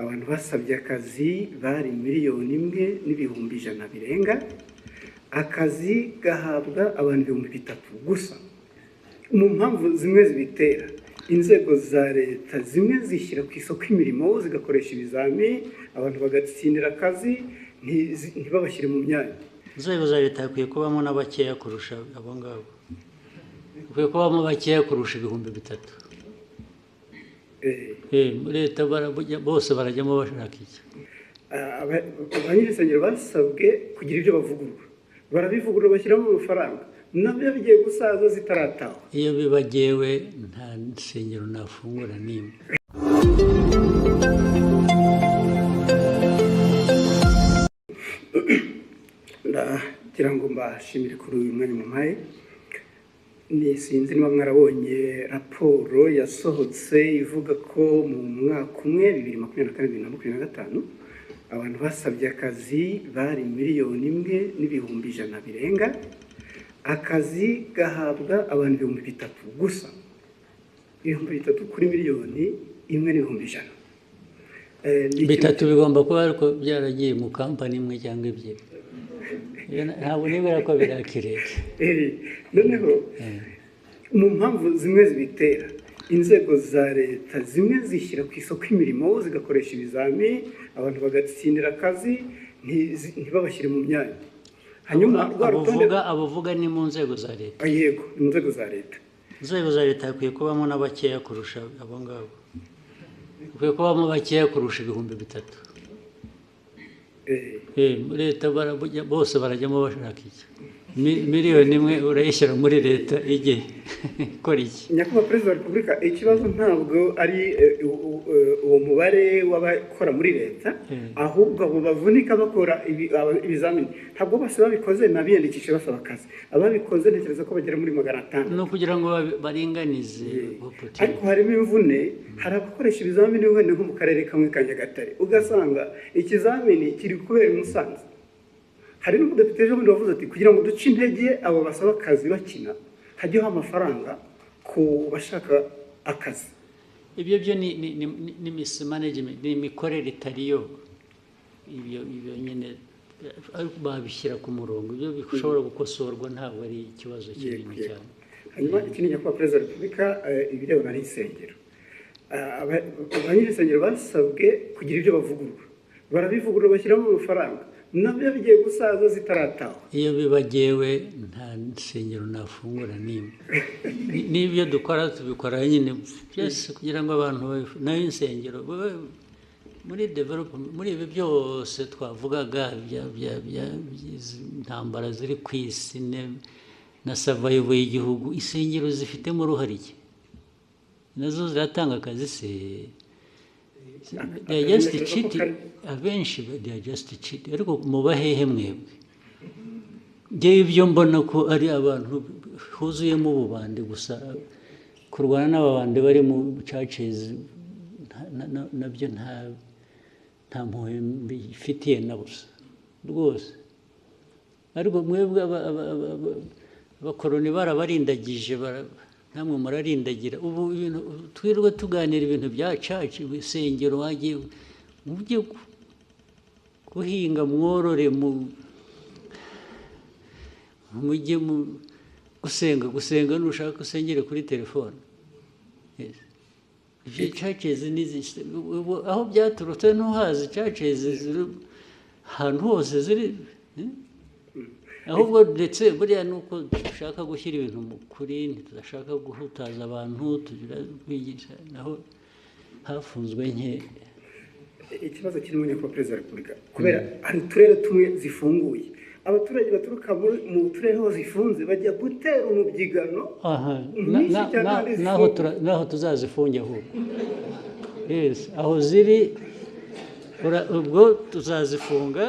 abantu basabye akazi bari miliyoni imwe n'ibihumbi ijana birenga, akazi gahabwa abantu 3,000 gusa. Mu mpamvu zimwe zibitera, inzego za leta zimwe zishyira ku isoko imirimo zigakoresha ibizami, abantu bagatsindira akazi ntibabashyire mu myanya. Inzego za leta hakwiye kubamo n'abakeya kurusha abo ngabo, hakwiye kubamo bakeya kurusha 3,000. Leta bose barajyamo bashaka iki? Abanyesengero basabwe kugira ibyo bavugurura, barabivugurura bashyiramo amafaranga, nabyo bigiye gusaza zitarataha. Iyo bibagewe nta nsengero nafungura nimwe. Ndagira ngo mbashimire kuri uyu mwanya mumpaye. Sinzi niba mwarabonye raporo yasohotse ivuga ko mu mwaka umwe 2024-2025 abantu basabye akazi bari miliyoni imwe n'ibihumbi ijana birenga, akazi gahabwa abantu 3,000 gusa. 3,000 kuri miliyoni imwe n'ibihumbi ijana. Bitatu bigomba kuba ariko byaragiye mu kampani imwe cyangwa ebyiri. Ntabwo nibera ko birakireke. Noneho mu mpamvu zimwe zibitera, inzego za leta zimwe zishyira ku isoko imirimo zigakoresha ibizami, abantu bagatsindira akazi ntibabashyire mu myanya. Hanyuma abavuga ni mu nzego za leta. Yego, mu nzego za leta. Inzego za leta hakwiye kubamo n'abakeya kurusha abo ngabo, hakwiye kubamo bakeya kurusha 3,000. Leta bose barajyamo bashaka iki? Miliyoni imwe urayishyira muri leta ijye ikora iki? Nyakubahwa Perezida wa Repubulika, ikibazo ntabwo ari uwo mubare w'abakora muri leta, ahubwo abo bavunika bakora ibizamini ntabwo bose babikoze n'abiyandikisha basaba akazi. Ababikoze ntekereza ko bagera muri 500. No kugira ngo baringanize. Ariko harimo imvune, hari abakoresha ibizamini wenda nko mu karere kamwe ka Nyagatare, ugasanga ikizamini kiri kubera i Musanze. Hari n'umudepite ejo bundi wavuze ati kugira ngo duce intege abo basaba akazi bakina, hajyeho amafaranga ku bashaka akazi. Ibyo ni mismanagement, ni imikorere itariyo. Ibyo nyine babishyira ku murongo, ibyo bishobora gukosorwa, ntabwo ari ikibazo kinini cyane. Hanyuma ikindi Nyakubahwa Perezida wa Repubulika, ibirebana n'insengero, abanyesengero basabwe kugira ibyo bavugurura, barabivugurura bashyiramo amafaranga, nabyo bigiye gusaza zitarataha. Iyo bibagewe nta nsengero nafungura nimwe. N'ibyo dukora tubikora nyine byose kugira ngo abantu nayo insengero muri development, muri ibi byose twavugaga intambara ziri ku isi na survival y'igihugu, insengero zifitemo uruhare iki? Nazo ziratanga akazi se? They are just cheating. Abenshi they are just cheating. Ariko mubahehe mwebwe? Ngewe ibyo mbona ko ari abantu huzuyemo ububande gusa, kurwana n'ababande bari mu churches nabyo nta mpuhwe mbifitiye na busa rwose. Ariko mwebwe abakoroni barabarindagije, namwe murarindagira. Ubu ibintu twirwe tuganira ibintu bya church, ibisengero, wagiye mujye guhinga, mworore, mujye gusenga nushaka usengere kuri telefone. Ibyo churches aho byaturutse ntuhazi. Churches ziri ahantu hose ziri, ahubwo ndetse buriya nuko dushaka gushyira ibintu mu kuri, ntidashaka guhutaza abantu, tugira kwigisha, naho hafunzwe nke. Ikibazo kirimo Nyakubahwa Perezida wa Repubulika, kubera hari uturere tumwe zifunguye, abaturage baturuka mu turere ho zifunze bajya gutera umubyigano. Naho tuzazifunge ahubwo. Yes, aho ziri ubwo tuzazifunga,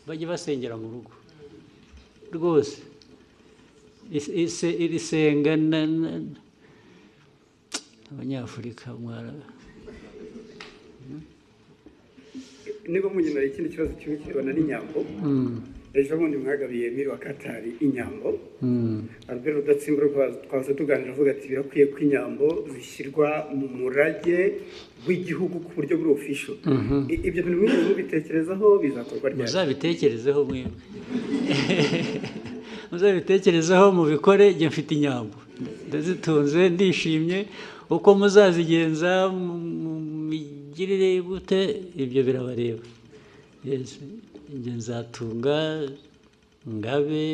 bajye basengera mu rugo rwose. Iri senga abanyafurika niba munyemera ikindi kibazo kimwe kirebana n'inyambo. ejo bundi mwagabiye miri wa Katari inyambo Albert Rudatsimburwa twaza tuganira avuga ati birakwiye ko inyambo zishyirwa mu murage w'igihugu ku buryo buri official. Ibyo bintu mwese mubitekerezaho bizakorwa ryari? Muzabitekerezeho mwebwe. Muzabitekerezaho mubikore, njye mfite inyambo ndazitunze ndishimye, uko muzazigenza migirire gute ibyo birabareba. Yes, njye nzatunga ngabe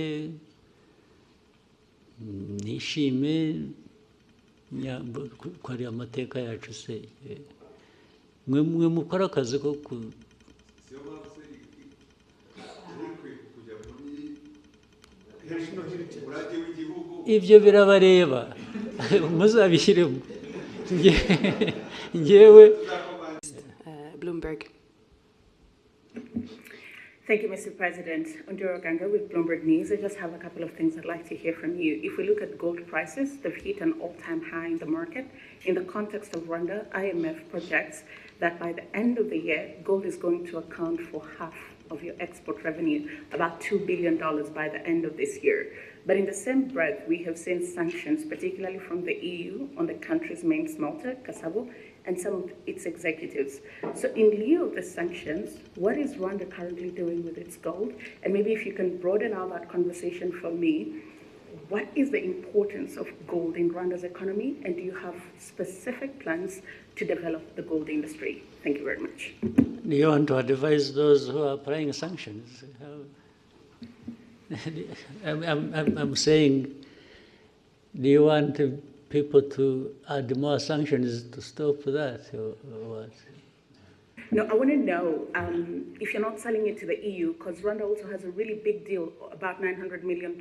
nishime nyambo ko ari amateka yacu se. Mwe mukora akazi ko ibyo birabareba muzabishyiremo njyewe. Bloomberg. Thank you, Mr. President. Ondiro Ganga with Bloomberg News. I just have a couple of things I'd like to hear from you. If we look at gold prices, they've hit an all-time high in the market. In the context of Rwanda, IMF projects that by the end of the year, gold is going to account for half of your export revenue, about $2 billion by the end of this year. But in the same breath, we have seen sanctions, particularly from the EU, on the country's main smelter, Kasabo, and some of its executives. So in lieu of the sanctions, what is Rwanda currently doing with its gold? And maybe if you can broaden out that conversation for me, what is the importance of gold in Rwanda's economy? And do you have specific plans to develop the gold industry? Thank you very much. Do you want to advise those who are applying sanctions? I'm saying, do you want people to add more sanctions to stop that, or what? No, I want to know if you're not selling it to the EU, because Rwanda also has a really big deal, about $900 million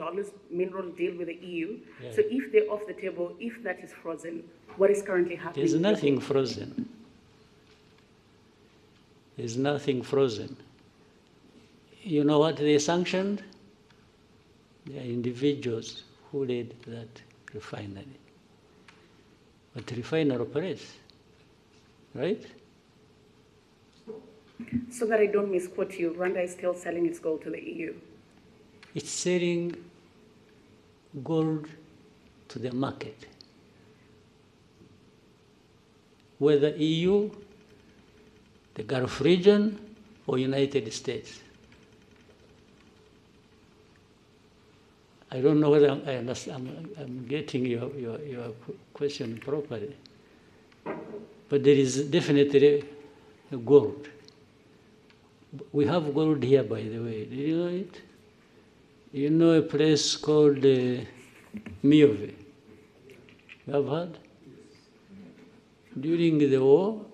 mineral deal with the EU. Yeah. So if they're off the table, if that is frozen, what is currently happening? There's nothing frozen. There's nothing frozen. You know what they sanctioned? They are individuals who led that refinery. But the refinery operates, right? So that I don't misquote you, Rwanda is still selling its gold to the EU. It's selling gold to the market. Whether EU, the Gulf region, or United States. I don't know whether I understand, I'm getting your question properly. But there is definitely gold. We have gold here, by the way. Do you know it? You know a place called Miove? You have heard? During the war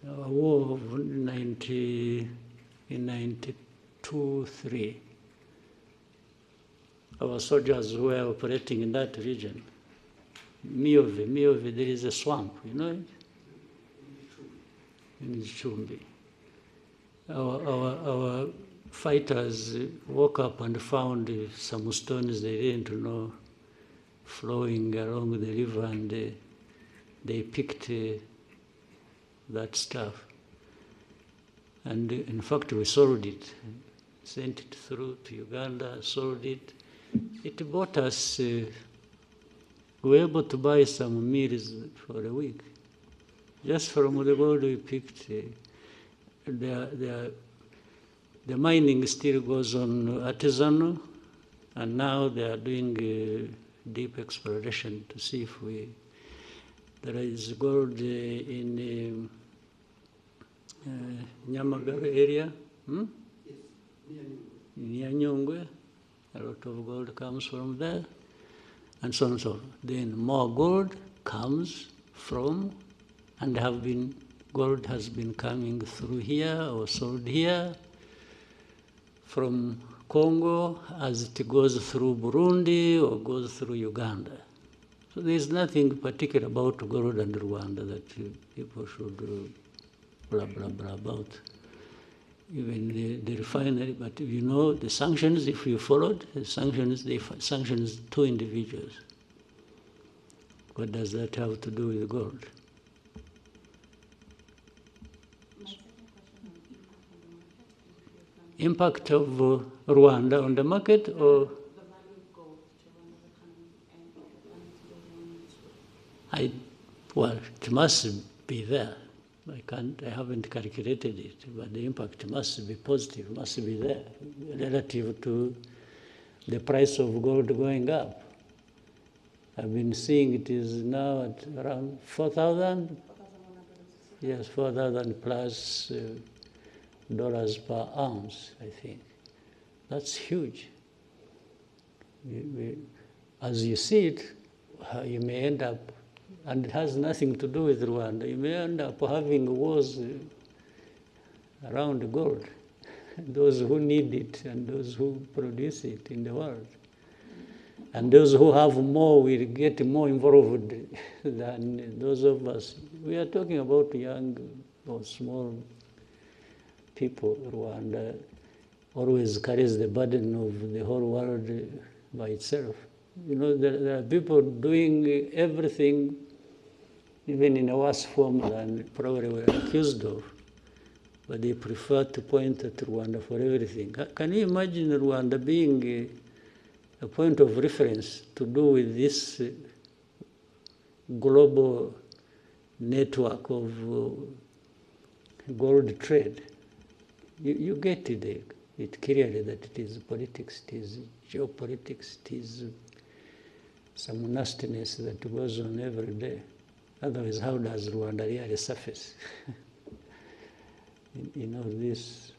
of 1992-3, our soldiers were operating in that region. Miove, there is a swamp, you know it? In Chumbi. Our fighters woke up and found some stones they didn't know flowing along the river, and they picked that stuff. And in fact, we sold it, sent it through to Uganda, sold it. It bought us, we were able to buy some meals for a week, just from the gold we picked. The mining still goes on artisanal, and now they are doing deep exploration to see if there is gold in Nyamagabe area, near Nyungwe. A lot of gold comes from there, and so on and so on. Then more gold comes from, and gold has been coming through here or sold here from Congo as it goes through Burundi or goes through Uganda. So there's nothing particular about gold and Rwanda that people should blah, blah, blah about. Even the refinery, but you know the sanctions, if you followed, the sanctions, they sanctions two individuals. What does that have to do with gold? impact of Rwanda on the market, or well, it must be there. I haven't calculated it, but the impact must be positive, must be there relative to the price of gold going up. I've been seeing it is now at around 4,000. Yes, 4,000 plus dollars per ounce, I think. That's huge. As you see it, you may end up, and it has nothing to do with Rwanda, you may end up having wars around gold, those who need it and those who produce it in the world. And those who have more will get more involved than those of us. We are talking about young or small people. Rwanda always carries the burden of the whole world by itself. You know, there are people doing everything, even in a worse form than probably we're accused of, but they prefer to point at Rwanda for everything. Can you imagine Rwanda being a point of reference to do with this global network of gold trade? You get it clearly that it is politics, it is geopolitics, it is some nastiness that goes on every day. Otherwise, how does Rwanda really surface in all this?